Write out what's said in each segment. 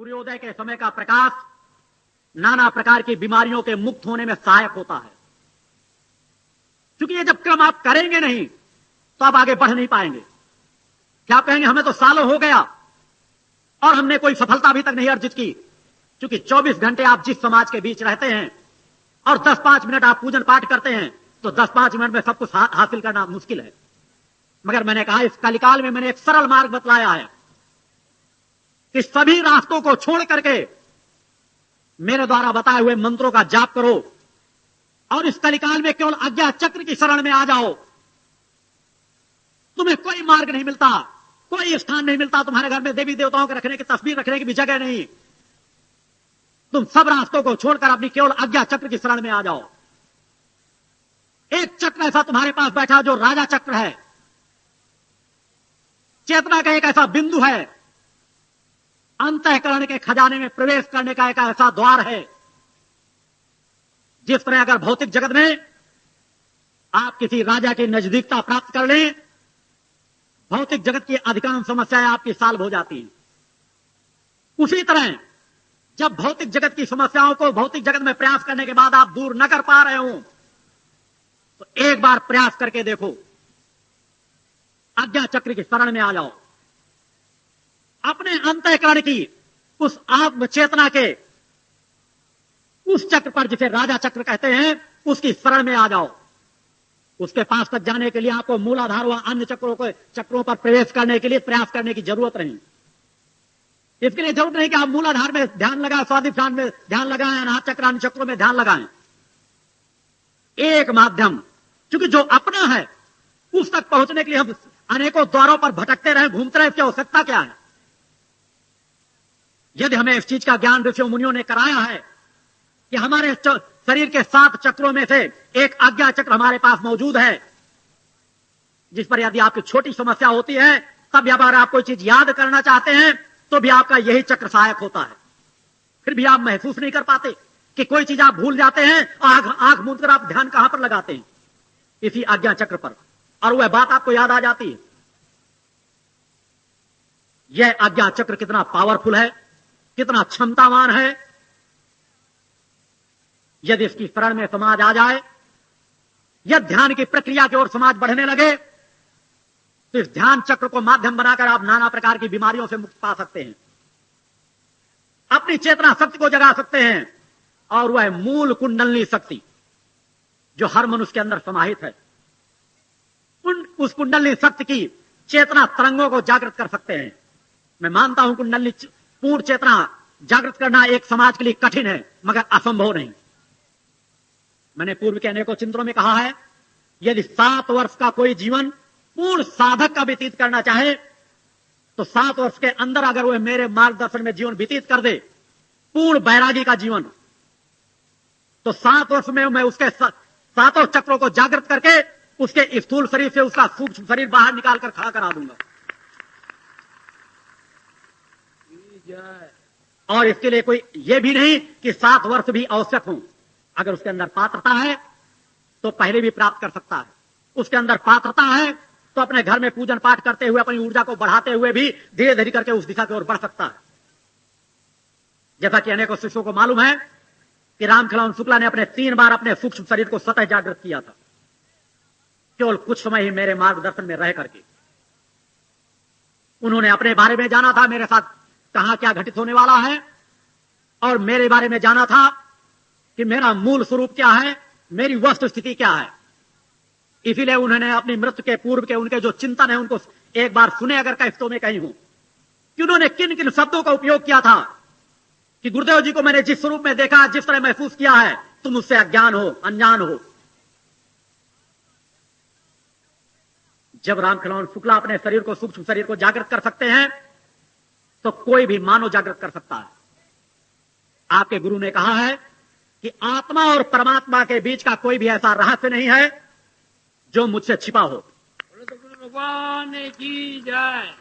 सूर्योदय के समय का प्रकाश नाना प्रकार की बीमारियों के मुक्त होने में सहायक होता है। क्योंकि ये जब क्रम आप करेंगे नहीं तो आप आगे बढ़ नहीं पाएंगे। क्या कहेंगे, हमें तो सालों हो गया और हमने कोई सफलता अभी तक नहीं अर्जित की। क्योंकि 24 घंटे आप जिस समाज के बीच रहते हैं और 10-5 मिनट आप पूजन पाठ करते हैं तो 10-5 मिनट में सब कुछ हासिल करना मुश्किल है। मगर मैंने कहा इस कलिकाल में मैंने एक सरल मार्ग बतलाया है कि सभी रास्तों को छोड़ करके मेरे द्वारा बताए हुए मंत्रों का जाप करो और इस कलिकाल में केवल आज्ञा चक्र की शरण में आ जाओ। तुम्हें कोई मार्ग नहीं मिलता, कोई स्थान नहीं मिलता, तुम्हारे घर में देवी देवताओं के रखने की तस्वीर रखने की भी जगह नहीं। तुम सब रास्तों को छोड़कर अपनी केवल आज्ञा चक्र की शरण में आ जाओ। एक चक्र ऐसा तुम्हारे पास बैठा जो राजा चक्र है, चेतना का एक ऐसा बिंदु है, अंतःकरण के खजाने में प्रवेश करने का एक ऐसा द्वार है। जिस तरह अगर भौतिक जगत में आप किसी राजा की नजदीकता प्राप्त कर लें, भौतिक जगत की अधिकांश समस्याएं आपकी सॉल्व हो जाती हैं। उसी तरह जब भौतिक जगत की समस्याओं को भौतिक जगत में प्रयास करने के बाद आप दूर न कर पा रहे हो तो एक बार प्रयास करके देखो, आज्ञा चक्र की शरण में आ जाओ। अपने अंतःकरण की उस आत्म चेतना के उस चक्र पर जिसे राजा चक्र कहते हैं उसकी शरण में आ जाओ। उसके पास तक जाने के लिए आपको मूलाधार व अन्य चक्रों पर प्रवेश करने के लिए प्रयास करने की जरूरत नहीं। इसके लिए जरूरत नहीं कि आप मूलाधार में ध्यान लगाएं, स्वादिष्ठान में ध्यान लगाएं, अनाहत चक्र अन्य चक्रों में ध्यान लगाएं। एक माध्यम, क्योंकि जो अपना है उस तक पहुंचने के लिए हम अनेकों द्वारों पर भटकते रहे, घूमते रहे, इसकी आवश्यकता क्या है? यदि हमें इस चीज का ज्ञान ऋषियों मुनियों ने कराया है कि हमारे शरीर के 7 चक्रों में से एक आज्ञा चक्र हमारे पास मौजूद है, जिस पर यदि आपकी छोटी समस्या होती है तब अगर आप कोई चीज याद करना चाहते हैं तो भी आपका यही चक्र सहायक होता है। फिर भी आप महसूस नहीं कर पाते कि कोई चीज आप भूल जाते हैं, आंख मूंद कर आप ध्यान कहां पर लगाते हैं? इसी आज्ञा चक्र पर, और वह बात आपको याद आ जाती है। यह आज्ञा चक्र कितना पावरफुल है, कितना क्षमतावान है। यदि इसकी शरण में समाज आ जाए, यदि ध्यान की प्रक्रिया की ओर समाज बढ़ने लगे तो इस ध्यान चक्र को माध्यम बनाकर आप नाना प्रकार की बीमारियों से मुक्त पा सकते हैं, अपनी चेतना शक्ति को जगा सकते हैं। और वह मूल कुंडलनी शक्ति जो हर मनुष्य के अंदर समाहित है, उस कुंडलनी शक्ति की चेतना तरंगों को जागृत कर सकते हैं। मैं मानता हूं कुंडलनी पूर्ण चेतना जागृत करना एक समाज के लिए कठिन है, मगर असंभव नहीं। मैंने पूर्व के अनेकों चिंतनों में कहा है, यदि 7 वर्ष का कोई जीवन पूर्ण साधक का व्यतीत करना चाहे तो 7 वर्ष के अंदर अगर वह मेरे मार्गदर्शन में जीवन व्यतीत कर दे, पूर्ण बैरागी का जीवन, तो 7 वर्ष में मैं उसके 7 चक्रों को जागृत करके उसके स्थूल शरीर से उसका सूक्ष्म शरीर बाहर निकालकर खड़ा करा दूंगा। और इसके लिए कोई यह भी नहीं कि 7 वर्ष भी आवश्यक हों। अगर उसके अंदर पात्रता है तो पहले भी प्राप्त कर सकता है। उसके अंदर पात्रता है तो अपने घर में पूजन पाठ करते हुए अपनी ऊर्जा को बढ़ाते हुए भी धीरे धीरे करके उस दिशा की ओर बढ़ सकता है। जैसा कि अनेकों शिष्यों को मालूम है कि रामखिलावन शुक्ला ने अपने 3 बार अपने सूक्ष्म शरीर को स्वतः जागृत किया था, केवल कुछ समय ही मेरे मार्गदर्शन में रह करके। उन्होंने अपने बारे में जाना था, मेरे साथ कहां क्या घटित होने वाला है, और मेरे बारे में जाना था कि मेरा मूल स्वरूप क्या है, मेरी वस्तु स्थिति क्या है। इसीलिए उन्होंने अपनी मृत्यु के पूर्व के उनके जो चिंतन है उनको एक बार सुने अगर कैफ्तों में कहीं हो कि उन्होंने किन किन शब्दों का उपयोग किया था कि गुरुदेव जी को मैंने जिस स्वरूप में देखा, जिस तरह महसूस किया है, तुम उससे अज्ञान हो, अनजान हो। जब रामखिलावन शुक्ला अपने शरीर को, सूक्ष्म शरीर को जागृत कर सकते हैं तो कोई भी मानव जागृत कर सकता है। आपके गुरु ने कहा है कि आत्मा और परमात्मा के बीच का कोई भी ऐसा रहस्य नहीं है जो मुझसे छिपा हो। भगवान की जय।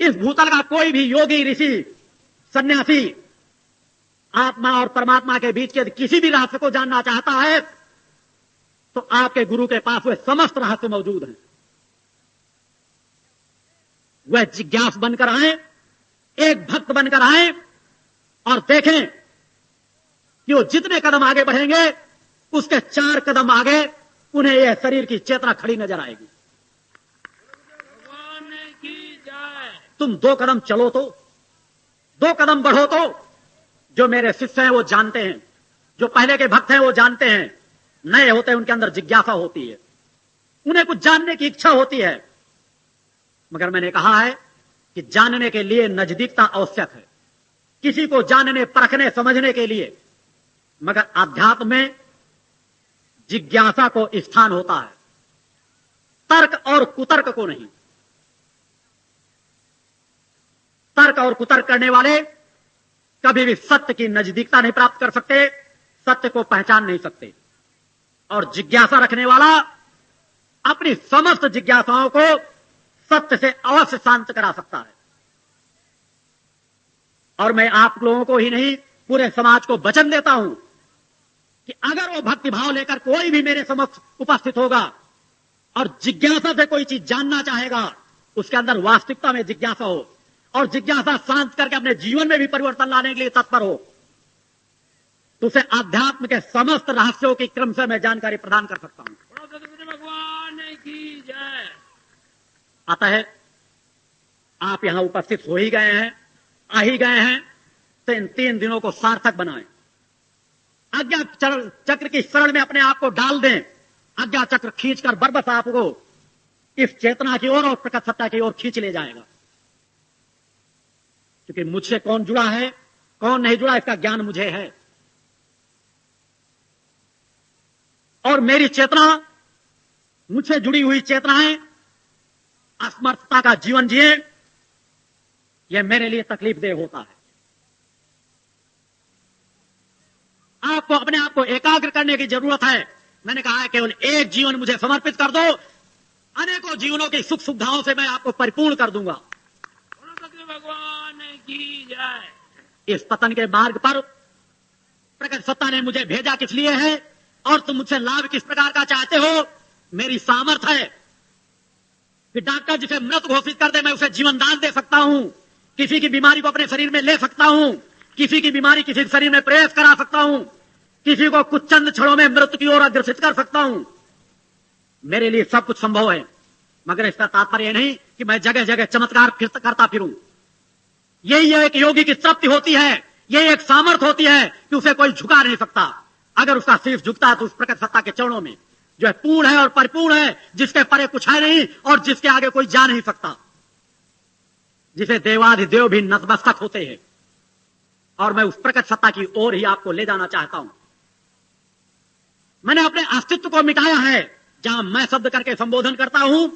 इस भूतल का कोई भी योगी, ऋषि, सन्यासी आत्मा और परमात्मा के बीच के किसी भी रहस्य को जानना चाहता है तो आपके गुरु के पास वे समस्त रहस्य मौजूद हैं। वह जिज्ञास बनकर आए एक भक्त बनकर आए और देखें कि वो जितने कदम आगे बढ़ेंगे उसके 4 कदम आगे उन्हें यह शरीर की चेतना खड़ी नजर आएगी। भगवान की जय। तुम 2 कदम चलो तो, 2 कदम बढ़ो तो। जो मेरे शिष्य हैं वो जानते हैं, जो पहले के भक्त हैं वो जानते हैं, नए होते हैं उनके अंदर जिज्ञासा होती है, उन्हें कुछ जानने की इच्छा होती है। मगर मैंने कहा है कि जानने के लिए नजदीकता आवश्यक है, किसी को जानने परखने समझने के लिए। मगर अध्यात्म में जिज्ञासा को स्थान होता है, तर्क और कुतर्क को नहीं। तर्क और कुतर्क करने वाले कभी भी सत्य की नजदीकता नहीं प्राप्त कर सकते, सत्य को पहचान नहीं सकते। और जिज्ञासा रखने वाला अपनी समस्त जिज्ञासाओं को सत्य से अवश्य शांत करा सकता है। और मैं आप लोगों को ही नहीं पूरे समाज को वचन देता हूं कि अगर वो भक्तिभाव लेकर कोई भी मेरे समक्ष उपस्थित होगा और जिज्ञासा से कोई चीज जानना चाहेगा, उसके अंदर वास्तविकता में जिज्ञासा हो और जिज्ञासा शांत करके अपने जीवन में भी परिवर्तन लाने के लिए तत्पर हो, तो उसे अध्यात्म के समस्त रहस्यों के क्रम से मैं जानकारी प्रदान कर सकता हूं। बोलो सतगुरु भगवान की जय। अतः आप यहां उपस्थित हो ही गए हैं, आ ही गए हैं, तो इन 3 दिनों को सार्थक बनाएं। आज्ञा चक्र की शरण में अपने आप को डाल दें। आज्ञा चक्र खींचकर बरबस आपको इस चेतना की ओर और प्रकट सत्ता की ओर खींच ले जाएगा। क्योंकि मुझसे कौन जुड़ा है कौन नहीं जुड़ा इसका ज्ञान मुझे है, और मेरी चेतना, मुझसे जुड़ी हुई चेतनाएं असमर्थता का जीवन जिए, यह मेरे लिए तकलीफ देह होता है। आपको अपने आप को एकाग्र करने की जरूरत है। मैंने कहा है केवल एक जीवन मुझे समर्पित कर दो, अनेकों जीवनों की सुख सुविधाओं से मैं आपको परिपूर्ण कर दूंगा। बोलो सतगुरु भगवान की जय। इस पतन के मार्ग पर प्रकट सत्ता ने मुझे भेजा किस लिए है और तुम मुझसे लाभ किस प्रकार का चाहते हो। मेरी सामर्थ्य है कि डॉक्टर जिसे मृत घोषित कर दे मैं उसे जीवन दान दे सकता हूं, किसी की बीमारी को अपने शरीर में ले सकता हूं, किसी की बीमारी किसी शरीर में प्रवेश करा सकता हूं, किसी को कुछ चंद क्षणों में मृत्यु की ओर अग्रसित कर सकता हूं। मेरे लिए सब कुछ संभव है। मगर इसका तात्पर्य नहीं कि मैं जगह जगह चमत्कार करता फिरूं। यही एक योगी की तृप्ति होती है, यही एक सामर्थ्य होती है कि उसे कोई झुका नहीं सकता। अगर उसका शीर्ष झुकता है तो उस प्रकट सत्ता के चरणों में जो है पूर्ण है और परिपूर्ण है, जिसके परे कुछ है नहीं और जिसके आगे कोई जा नहीं सकता, जिसे देवाधिदेव भी नतमस्तक होते हैं। और मैं उस प्रकट सत्ता की ओर ही आपको ले जाना चाहता हूं। मैंने अपने अस्तित्व को मिटाया है। जहां मैं शब्द करके संबोधन करता हूं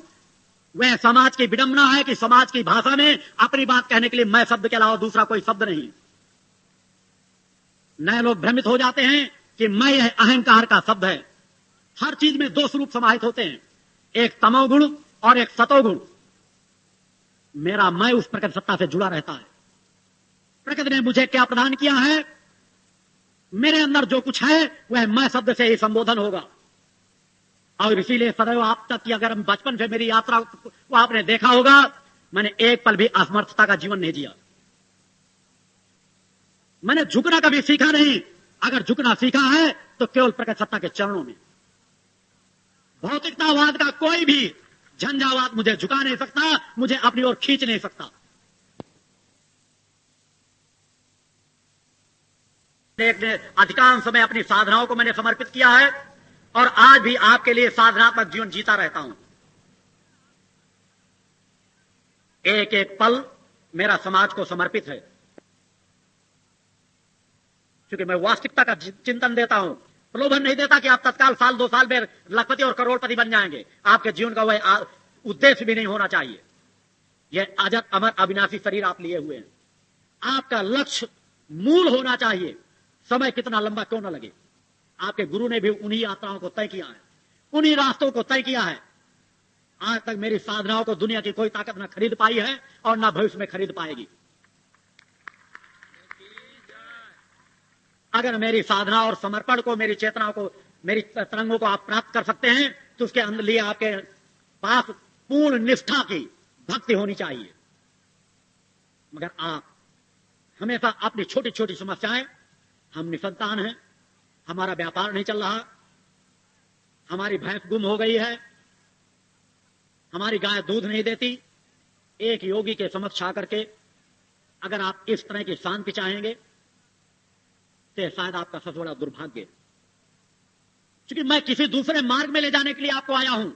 वह समाज की विडंबना है कि समाज की भाषा में अपनी बात कहने के लिए मैं शब्द के अलावा दूसरा कोई शब्द नहीं। नए लोग भ्रमित हो जाते हैं कि मैं यह अहंकार का शब्द है। हर चीज में 2 स्वरूप समाहित होते हैं, एक तमोगुण और एक सतोगुण। मेरा मैं उस प्रकट सत्ता से जुड़ा रहता है। प्रकृति ने मुझे क्या प्रदान किया है, मेरे अंदर जो कुछ है वह मैं शब्द से ही संबोधन होगा। और इसीलिए सदैव आप तक की अगर बचपन से मेरी यात्रा को आपने देखा होगा, मैंने एक पल भी असमर्थता का जीवन नहीं जिया। मैंने झुकना कभी सीखा नहीं। अगर झुकना सीखा है तो केवल प्रकट सत्ता के चरणों में। भौतिकतावाद का कोई भी झंझावात मुझे झुका नहीं सकता, मुझे अपनी ओर खींच नहीं सकता। अधिकांश समय अपनी साधनाओं को मैंने समर्पित किया है और आज भी आपके लिए साधनात्मक जीवन जीता रहता हूं। एक एक पल मेरा समाज को समर्पित है, क्योंकि मैं वास्तविकता का चिंतन देता हूं। प्रलोभन नहीं देता कि आप तत्काल 1-2 साल में लखपति और करोड़पति बन जाएंगे। आपके जीवन का वह उद्देश्य भी नहीं होना चाहिए। यह अजर अमर अविनाशी शरीर आप लिए हुए हैं। आपका लक्ष्य मूल होना चाहिए, समय कितना लंबा क्यों न लगे। आपके गुरु ने भी उन्हीं यात्राओं को तय किया है, उन्हीं रास्तों को तय किया है। आज तक मेरी साधनाओं को दुनिया की कोई ताकत न खरीद पाई है और न भविष्य में खरीद पाएगी। अगर मेरी साधना और समर्पण को, मेरी चेतना को, मेरी तरंगों को आप प्राप्त कर सकते हैं तो उसके अंदर लिए आपके पास पूर्ण निष्ठा की भक्ति होनी चाहिए। मगर आप हमेशा अपनी छोटी छोटी समस्याएं, हम निसंतान हैं, हमारा व्यापार नहीं चल रहा, हमारी भैंस गुम हो गई है, हमारी गाय दूध नहीं देती, एक योगी के समक्ष आकर के अगर आप इस तरह की शांति चाहेंगे तो शायद आपका सबसे बड़ा दुर्भाग्य है। क्योंकि मैं किसी दूसरे मार्ग में ले जाने के लिए आपको आया हूं।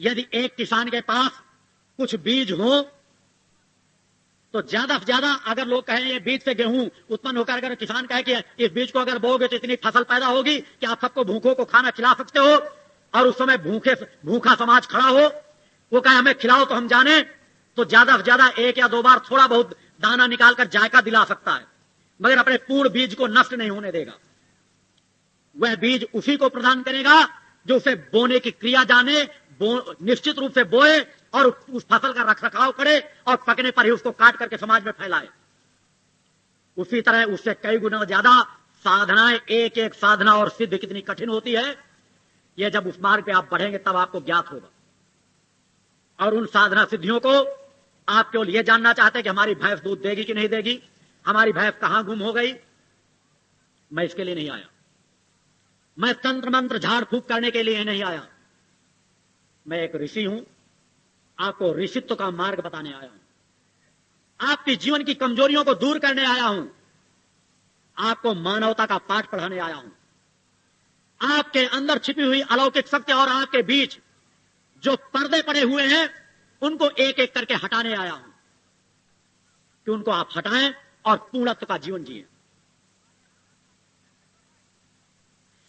यदि एक किसान के पास कुछ बीज हो तो ज्यादा से ज्यादा अगर लोग कहें ये बीज से गेहूं उत्पन्न होकर, अगर किसान कहे कि इस बीज को अगर बोओगे तो इतनी फसल पैदा होगी कि आप सबको भूखों को खाना खिला सकते हो, और उस समय भूखा समाज खड़ा हो, वो कहे हमें खिलाओ तो हम जाने, तो ज्यादा से ज्यादा एक या दो बार थोड़ा बहुत दाना निकालकर जायका दिला सकता है, मगर अपने पूर्ण बीज को नष्ट नहीं होने देगा। वह बीज उसी को प्रदान करेगा जो उसे बोने की क्रिया जाने, निश्चित रूप से बोए और उस फसल का रखरखाव करे और पकने पर ही उसको काट करके समाज में फैलाए। उसी तरह उससे कई गुना ज्यादा साधनाएं, एक एक साधना और सिद्ध कितनी कठिन होती है, यह जब उस मार्ग पे आप बढ़ेंगे तब आपको ज्ञात होगा। और उन साधना सिद्धियों को आप केवल यह जानना चाहते हैं कि हमारी भैंस दूध देगी कि नहीं देगी, हमारी भैंस कहां गुम हो गई। मैं इसके लिए नहीं आया, मैं तंत्र मंत्र झाड़ फूक करने के लिए नहीं आया। मैं एक ऋषि हूं, आपको ऋषित्व का मार्ग बताने आया हूं, आपके जीवन की कमजोरियों को दूर करने आया हूं, आपको मानवता का पाठ पढ़ाने आया हूं, आपके अंदर छिपी हुई अलौकिक शक्ति और आपके बीच जो पर्दे पड़े हुए हैं उनको एक एक करके हटाने आया हूं कि उनको आप हटाएं और पूर्णत्व का जीवन जिए।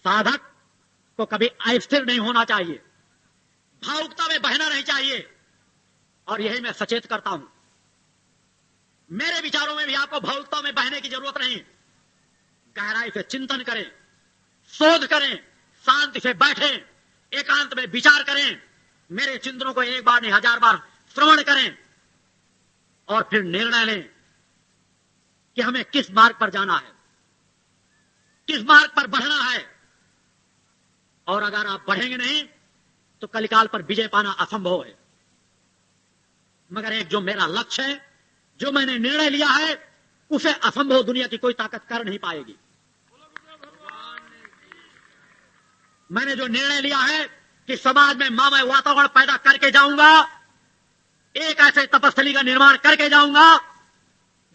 साधक को कभी अस्थिर नहीं होना चाहिए, भावुकता में बहना नहीं चाहिए, और यही मैं सचेत करता हूं। मेरे विचारों में भी आपको भावुकता में बहने की जरूरत नहीं। गहराई से चिंतन करें, शोध करें, शांति से बैठें, एकांत में विचार करें, मेरे चिंतनों को एक बार नहीं 1000 बार श्रवण करें और फिर निर्णय लें कि हमें किस मार्ग पर जाना है, किस मार्ग पर बढ़ना है। और अगर आप बढ़ेंगे नहीं तो कलिकाल पर विजय पाना असंभव है। मगर एक जो मेरा लक्ष्य है, जो मैंने निर्णय लिया है, उसे असंभव दुनिया की कोई ताकत कर नहीं पाएगी। मैंने जो निर्णय लिया है कि समाज में मामय वातावरण पैदा करके जाऊंगा, एक ऐसे तपस्थली का निर्माण करके जाऊंगा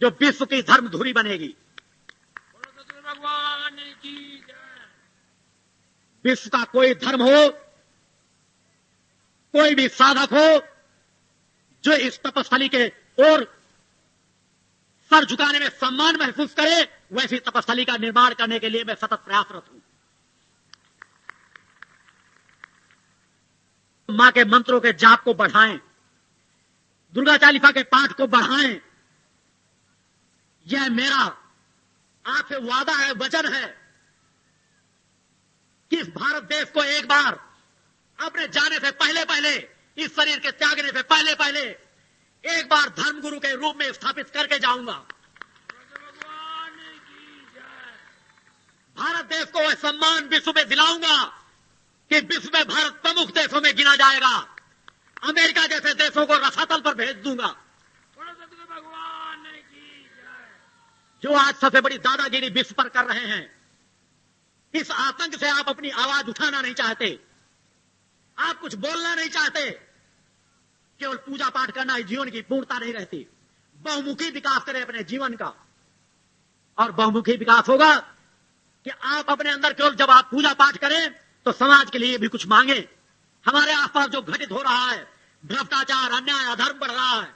जो विश्व की धर्म धुरी बनेगी। भगवान की जय। विश्व का कोई धर्म हो, कोई भी साधक हो जो इस तपस्थली के ओर सर झुकाने में सम्मान महसूस करे, वैसी तपस्थली का निर्माण करने के लिए मैं सतत प्रयासरत हूं। मां के मंत्रों के जाप को बढ़ाएं, दुर्गा चालीसा के पाठ को बढ़ाएं। यह मेरा आपसे वादा है, वचन है कि इस भारत देश को एक बार अपने जाने से पहले पहले, इस शरीर के त्यागने से पहले पहले एक बार धर्मगुरु के रूप में स्थापित करके जाऊंगा। भगवान की जय। भारत देश को वह सम्मान विश्व में दिलाऊंगा कि विश्व में भारत प्रमुख देशों में गिना जाएगा। अमेरिका जैसे देशों को रसातल पर भेज दूंगा। भगवान की जय। जो आज सबसे बड़ी दादागिरी विश्व पर कर रहे हैं, इस आतंक से आप अपनी आवाज उठाना नहीं चाहते, आप कुछ बोलना नहीं चाहते, केवल पूजा पाठ करना ही जीवन की पूर्णता नहीं रहती। बहुमुखी विकास करें अपने जीवन का, और बहुमुखी विकास होगा कि आप अपने अंदर केवल जब आप पूजा पाठ करें तो समाज के लिए भी कुछ मांगे। हमारे आसपास जो घटित हो रहा है, भ्रष्टाचार, अन्याय, अधर्म बढ़ रहा है,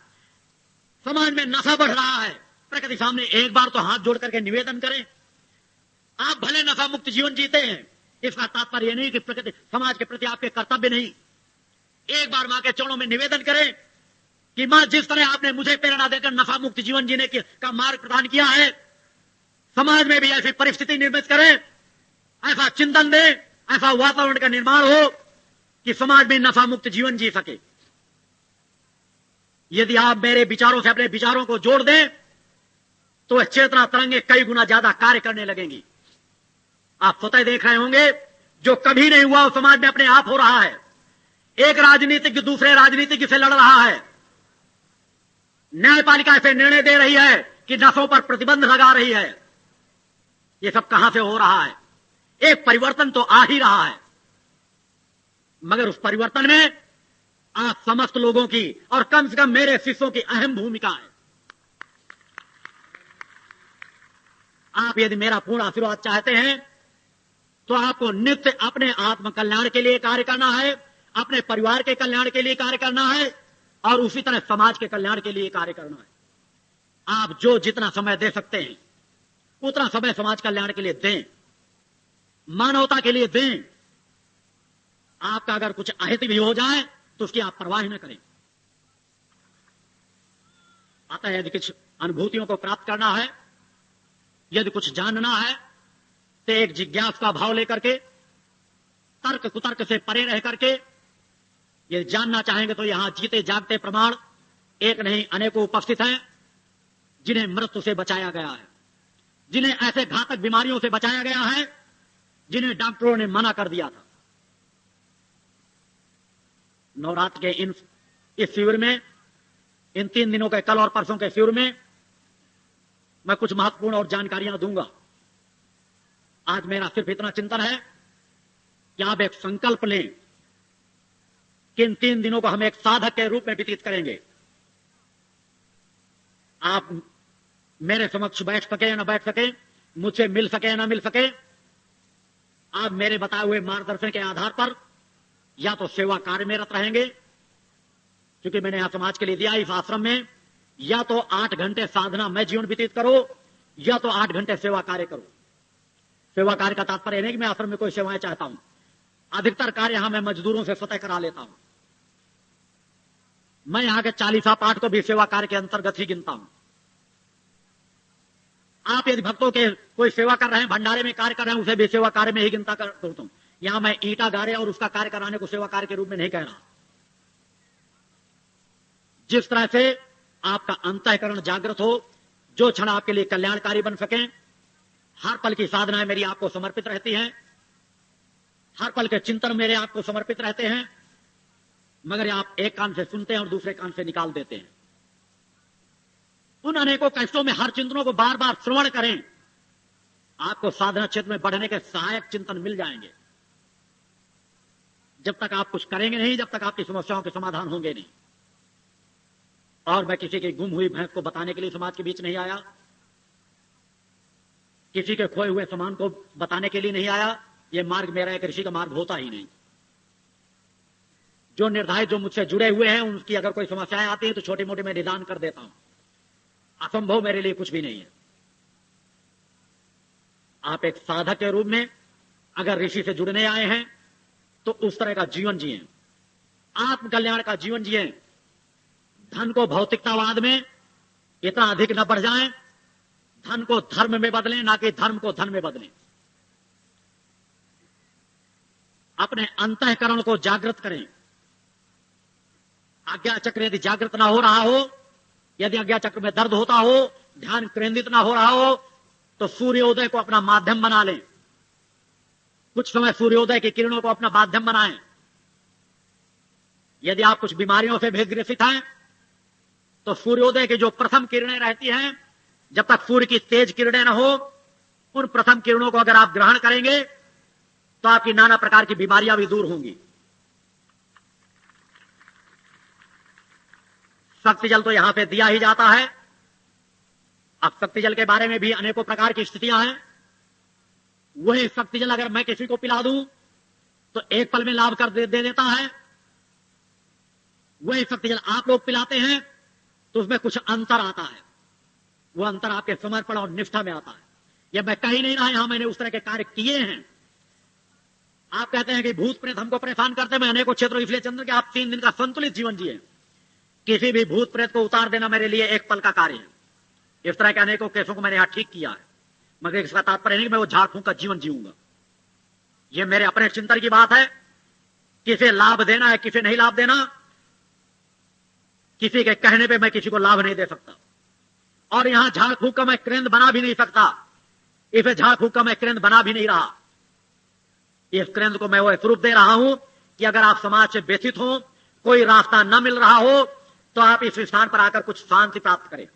समाज में नशा बढ़ रहा है, प्रकृति सामने एक बार तो हाथ जोड़ करके निवेदन करें। आप भले नशा मुक्त जीवन जीते हैं, इसका तात्पर्य नहीं कि प्रकृति समाज के प्रति आपके कर्तव्य नहीं। एक बार मां के चरणों में निवेदन करें कि मां, जिस तरह आपने मुझे प्रेरणा देकर नशा मुक्त जीवन जीने का मार्ग प्रदान किया है, समाज में भी ऐसी परिस्थिति निर्मित करें, ऐसा चिंतन दें, ऐसा वातावरण का निर्माण हो कि समाज में नशा मुक्त जीवन जी सके। यदि आप मेरे विचारों से अपने विचारों को जोड़ दें तो वह चेतना तरंगे कई गुना ज्यादा कार्य करने लगेंगी। आप स्वतः देख रहे होंगे, जो कभी नहीं हुआ वो समाज में अपने आप हो रहा है। एक राजनीतिक दूसरे राजनीतिक से लड़ रहा है, न्यायपालिका ऐसे निर्णय दे रही है कि नशों पर प्रतिबंध लगा रही है। ये सब कहां से हो रहा है? एक परिवर्तन तो आ ही रहा है, मगर उस परिवर्तन में आप समस्त लोगों की और कम से कम मेरे शिष्यों की अहम भूमिका है। आप यदि मेरा पूर्ण आशीर्वाद चाहते हैं तो आपको नित्य अपने आत्म कल्याण के लिए कार्य करना है, अपने परिवार के कल्याण के लिए कार्य करना है और उसी तरह समाज के कल्याण के लिए कार्य करना है। आप जो जितना समय दे सकते हैं उतना समय समाज कल्याण के लिए दें, मानवता के लिए दें। आपका अगर कुछ अहित भी हो जाए तो उसकी आप परवाह न करें। अतः यदि कुछ अनुभूतियों को प्राप्त करना है, यदि कुछ जानना है, तो एक जिज्ञासा का भाव लेकर के, तर्क कुतर्क से परे रह करके यदि जानना चाहेंगे तो यहां जीते जागते प्रमाण एक नहीं अनेकों उपस्थित हैं, जिन्हें मृत्यु से बचाया गया है, जिन्हें ऐसे घातक बीमारियों से बचाया गया है जिन्हें डॉक्टरों ने मना कर दिया था। नवरात्र के इस शिविर में, इन 3 दिनों के कल और परसों के शिविर में मैं कुछ महत्वपूर्ण और जानकारियां दूंगा। आज मेरा सिर्फ इतना चिंतन है कि आप एक संकल्प लें कि इन 3 दिनों को हम एक साधक के रूप में व्यतीत करेंगे। आप मेरे समक्ष बैठ सके या न बैठ सके, मुझसे मिल सके या न मिल सके, आप मेरे बताए हुए मार्गदर्शन के आधार पर या तो सेवा कार्य में रत रहेंगे, क्योंकि मैंने यहां समाज के लिए दिया इस आश्रम में, या तो 8 घंटे साधना में जीवन व्यतीत करो या तो 8 घंटे सेवा कार्य करो। सेवा कार्य का तात्पर्य नहीं कि मैं आश्रम में कोई सेवाएं चाहता हूं, अधिकतर कार्य यहां मैं मजदूरों से स्वतः करा लेता हूं। मैं यहां के 40 पाठ को भी सेवा कार्य के अंतर्गत ही गिनता हूं। आप यदि भक्तों के कोई सेवा कर रहे हैं, भंडारे में कार्य कर रहे हैं, उसे भी सेवा कार्य में ही गिनता करता हूं। यहां मैं ईंटा गारे और उसका कार्य कराने को सेवा कार्य के रूप में नहीं कह रहा। जिस तरह से आपका अंतःकरण जागृत हो, जो क्षण आपके लिए कल्याणकारी बन सके, हर पल की साधनाएं मेरी आपको समर्पित रहती हैं, हर पल के चिंतन मेरे आपको समर्पित रहते हैं, मगर आप एक कान से सुनते हैं और दूसरे कान से निकाल देते हैं। उन अनेकों कष्टों में हर चिंतनों को बार बार श्रवण करें, आपको साधना क्षेत्र में बढ़ने के सहायक चिंतन मिल जाएंगे। जब तक आप कुछ करेंगे नहीं, जब तक आपकी समस्याओं के समाधान होंगे नहीं। और मैं किसी की गुम हुई भैंस को बताने के लिए समाज के बीच नहीं आया, किसी के खोए हुए सामान को बताने के लिए नहीं आया। यह मार्ग मेरा एक ऋषि का मार्ग होता ही नहीं। जो निर्धारित, जो मुझसे जुड़े हुए हैं, उनकी अगर कोई समस्याएं आती हैं तो छोटे मोटे मैं निदान कर देता हूं। असंभव मेरे लिए कुछ भी नहीं है। आप एक साधक के रूप में अगर ऋषि से जुड़ने आए हैं तो उस तरह का जीवन जिए, आत्मकल्याण का जीवन जिए। धन को भौतिकतावाद में इतना अधिक न बढ़ जाएं, धन को धर्म में बदलें, ना कि धर्म को धन में बदलें। अपने अंतःकरण को जागृत करें। आज्ञा चक्र यदि जागृत ना हो रहा हो, यदि आज्ञा चक्र में दर्द होता हो, ध्यान केंद्रित ना हो रहा हो, तो सूर्योदय को अपना माध्यम बना लें। कुछ समय सूर्योदय की किरणों को अपना माध्यम बनाएं। यदि आप कुछ बीमारियों से भी ग्रसित हैं तो सूर्योदय की जो प्रथम किरणें रहती हैं, जब तक सूर्य की तेज किरणें न हो, उन प्रथम किरणों को अगर आप ग्रहण करेंगे तो आपकी नाना प्रकार की बीमारियां भी दूर होंगी। शक्ति जल तो यहां पे दिया ही जाता है। अब शक्ति जल के बारे में भी अनेकों प्रकार की स्थितियां हैं। वही शक्ति जल अगर मैं किसी को पिला दूं तो एक पल में लाभ कर दे देता है। वही शक्ति जल आप लोग पिलाते हैं तो उसमें कुछ अंतर आता है। वो अंतर आपके समर्पण और निष्ठा में आता है। यह मैं कह ही नहीं रहा, यहां मैंने उस तरह के कार्य किए हैं। आप कहते हैं कि भूत प्रेत हमको परेशान करते हैं। मैं अनेकों क्षेत्रों इसलिए चंद्र कि आप 3 दिन का संतुलित जीवन जिए। किसी भी भूत प्रेत को उतार देना मेरे लिए एक पल का कार्य है। इस तरह के अनेकों केसों को मैंने यहां ठीक किया है, मगर इसका तात्पर्य नहीं कि मैं वो झाड़ फूंक का जीवन जीऊंगा। यह मेरे अपने चिंतन की बात है। किसे लाभ देना है, किसे नहीं लाभ देना, किसी के कहने पे मैं किसी को लाभ नहीं दे सकता। और यहां झाड़ फूंक का मैं केंद्र बना भी नहीं सकता। इसे झाड़ फूंक का मैं केंद्र बना भी नहीं रहा। इस केंद्र को मैं वो स्वरूप दे रहा हूं कि अगर आप समाज से व्यथित हो, कोई रास्ता न मिल रहा हो, तो आप इस स्थान पर आकर कुछ शांति प्राप्त करें।